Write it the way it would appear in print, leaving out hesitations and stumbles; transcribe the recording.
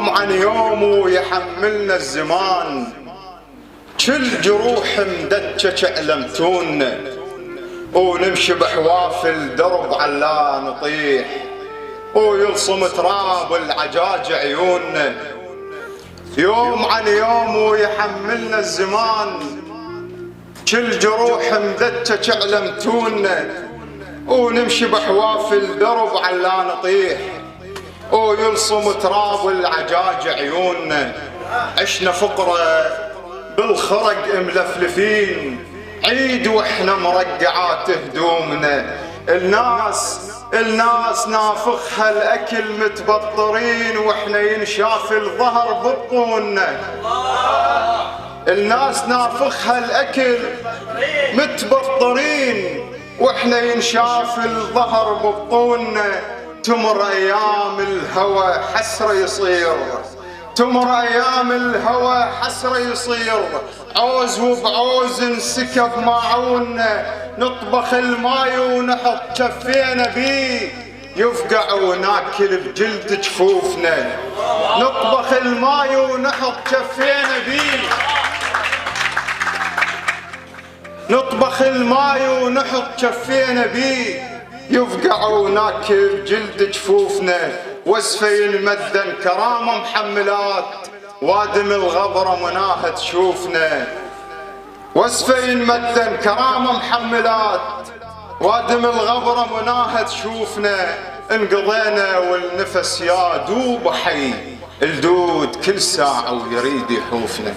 يوم عن يوم ويحملنا الزمان، كل جروح مدجج علمتونا، ونمشي بحوافل درب علا نطيح، ويلصم تراب العجاج عيوننا. يوم عن يوم ويحملنا الزمان، كل جروح مدجج علمتونا، ونمشي بحوافل درب علا نطيح، ويلصم تراب العجاج عيوننا. عشنا فقرة بالخرق ملفلفين، عيد واحنا مرقعات هدومنا. الناس نافخها الاكل متبطرين، واحنا ينشاف الظهر ببطوننا. الناس نافخها الاكل متبطرين، واحنا ينشاف الظهر ببطوننا. تمر ايام الهوى حسره يصير، تمر ايام الهوى حسره يصير، عوز وبعوز انسكب ماعونا. نطبخ الماي ونحط كفينا بيه، يفقع وناكل بجلد جفوفنا. نطبخ الماي ونحط كفينا بيه، نطبخ الماي ونحط كفينا بيه، يفقع وناكل بجلد جفوفنا. وسفي المدن كرامة محملات، وادم الغبرة مناها تشوفنا. وسفي المدن كرامة محملات، وادم الغبرة مناها تشوفنا. انقضينا والنفس يا دوب حي، الدود كل ساعة ويريد يحوفنا.